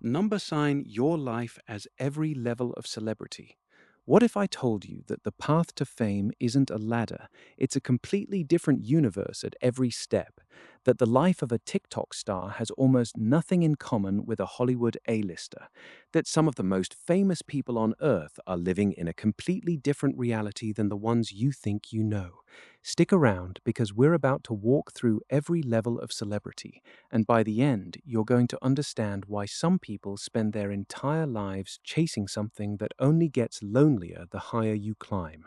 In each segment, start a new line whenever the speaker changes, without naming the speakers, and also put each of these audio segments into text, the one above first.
Number sign your life as every level of celebrity. What if I told you that the path to fame isn't a ladder, it's a completely different universe at every step? That the life of a TikTok star has almost nothing in common with a Hollywood A-lister? That some of the most famous people on earth are living in a completely different reality than the ones you think you know? Stick around because we're about to walk through every level of celebrity, and by the end, you're going to understand why some people spend their entire lives chasing something that only gets lonelier the higher you climb.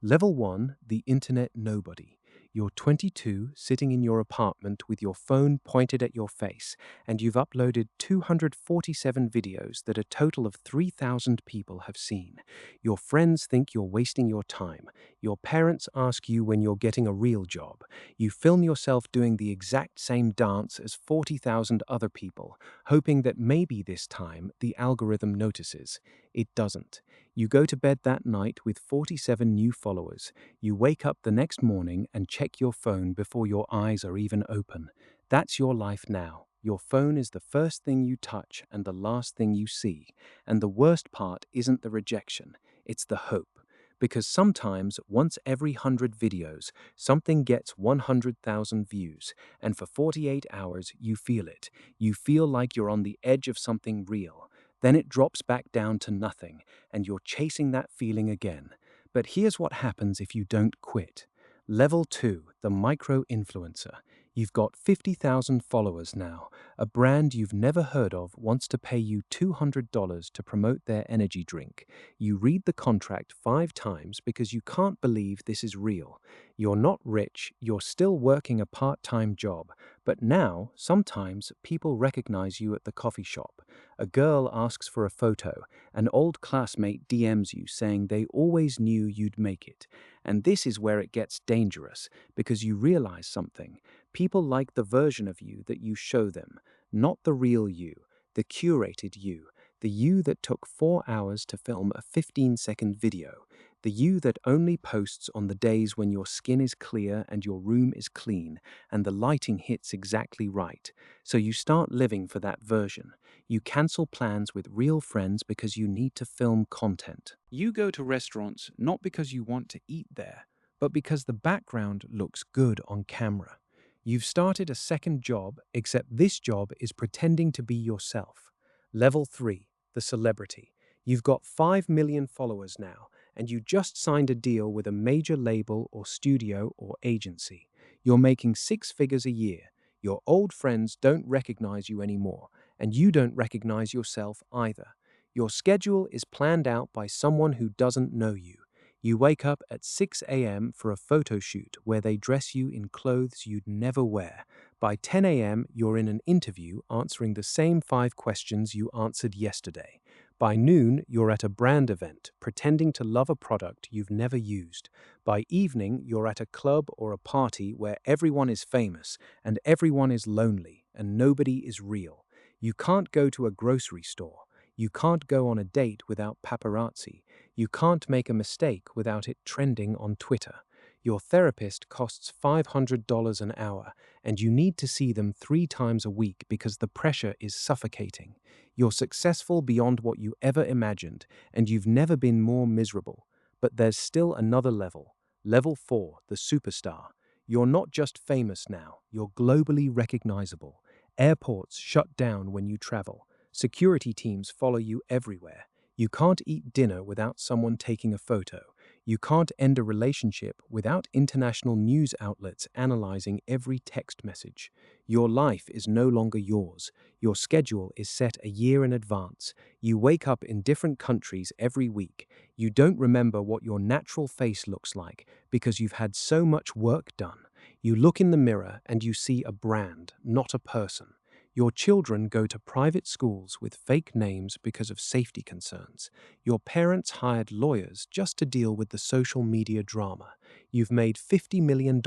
Level 1, the Internet Nobody. You're 22, sitting in your apartment with your phone pointed at your face, and you've uploaded 247 videos that a total of 3,000 people have seen. Your friends think you're wasting your time. Your parents ask you when you're getting a real job. You film yourself doing the exact same dance as 40,000 other people, hoping that maybe this time the algorithm notices. It doesn't. You go to bed that night with 47 new followers. You wake up the next morning and check your phone before your eyes are even open. That's your life now. Your phone is the first thing you touch and the last thing you see. And the worst part isn't the rejection, it's the hope. Because sometimes, once every 100 videos, something gets 100,000 views, and for 48 hours you feel it. You feel like you're on the edge of something real. Then it drops back down to nothing, and you're chasing that feeling again. But here's what happens if you don't quit. Level 2, the micro influencer. You've got 50,000 followers now. A brand you've never heard of wants to pay you $200 to promote their energy drink. You read the contract 5 times because you can't believe this is real. You're not rich, you're still working a part-time job, but now, sometimes, people recognize you at the coffee shop. A girl asks for a photo, an old classmate DMs you saying they always knew you'd make it. And this is where it gets dangerous, because you realize something. People like the version of you that you show them, not the real you, the curated you, the you that took 4 hours to film a 15-second video, the you that only posts on the days when your skin is clear and your room is clean and the lighting hits exactly right. So you start living for that version. You cancel plans with real friends because you need to film content. You go to restaurants not because you want to eat there, but because the background looks good on camera. You've started a second job, except this job is pretending to be yourself. Level 3, the celebrity. You've got 5 million followers now, and you just signed a deal with a major label or studio or agency. You're making 6 figures a year. Your old friends don't recognize you anymore, and you don't recognize yourself either. Your schedule is planned out by someone who doesn't know you. You wake up at 6 a.m. for a photo shoot where they dress you in clothes you'd never wear. By 10 a.m., you're in an interview answering the same 5 questions you answered yesterday. By noon, you're at a brand event, pretending to love a product you've never used. By evening, you're at a club or a party where everyone is famous and everyone is lonely and nobody is real. You can't go to a grocery store. You can't go on a date without paparazzi. You can't make a mistake without it trending on Twitter. Your therapist costs $500 an hour, and you need to see them 3 times a week because the pressure is suffocating. You're successful beyond what you ever imagined, and you've never been more miserable. But there's still another level. Level 4, the superstar. You're not just famous now, you're globally recognizable. Airports shut down when you travel. Security teams follow you everywhere. You can't eat dinner without someone taking a photo. You can't end a relationship without international news outlets analyzing every text message. Your life is no longer yours. Your schedule is set a year in advance. You wake up in different countries every week. You don't remember what your natural face looks like because you've had so much work done. You look in the mirror and you see a brand, not a person. Your children go to private schools with fake names because of safety concerns. Your parents hired lawyers just to deal with the social media drama. You've made $50 million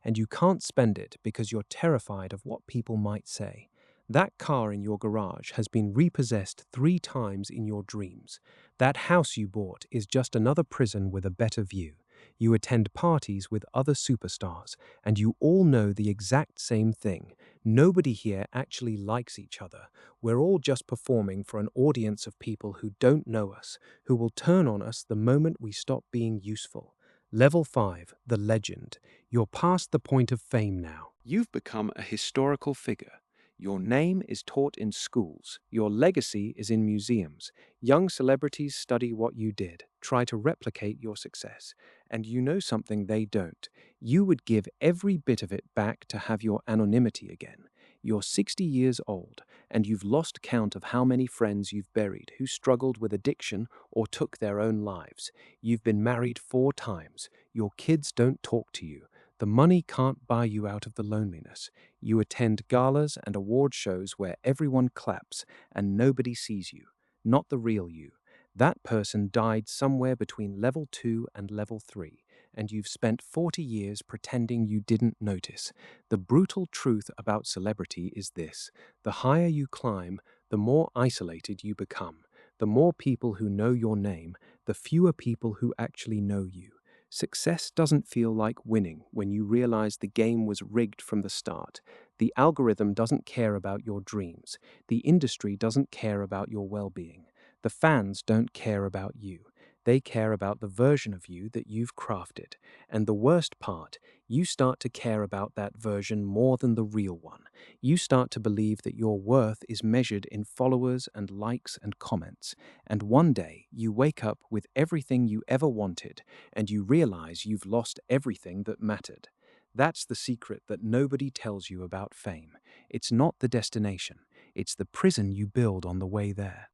and you can't spend it because you're terrified of what people might say. That car in your garage has been repossessed 3 times in your dreams. That house you bought is just another prison with a better view. You attend parties with other superstars, and you all know the exact same thing. Nobody here actually likes each other. We're all just performing for an audience of people who don't know us, who will turn on us the moment we stop being useful. Level 5, the legend. You're past the point of fame now. You've become a historical figure. Your name is taught in schools. Your legacy is in museums. Young celebrities study what you did, try to replicate your success. And you know something they don't. You would give every bit of it back to have your anonymity again. You're 60 years old, and you've lost count of how many friends you've buried who struggled with addiction or took their own lives. You've been married 4 times. Your kids don't talk to you. The money can't buy you out of the loneliness. You attend galas and award shows where everyone claps and nobody sees you, not the real you. That person died somewhere between level 2 and level 3, and you've spent 40 years pretending you didn't notice. The brutal truth about celebrity is this: the higher you climb, the more isolated you become. The more people who know your name, the fewer people who actually know you. Success doesn't feel like winning when you realize the game was rigged from the start. The algorithm doesn't care about your dreams. The industry doesn't care about your well being. The fans don't care about you. They care about the version of you that you've crafted. And the worst part, you start to care about that version more than the real one. You start to believe that your worth is measured in followers and likes and comments. And one day, you wake up with everything you ever wanted, and you realize you've lost everything that mattered. That's the secret that nobody tells you about fame. It's not the destination, it's the prison you build on the way there.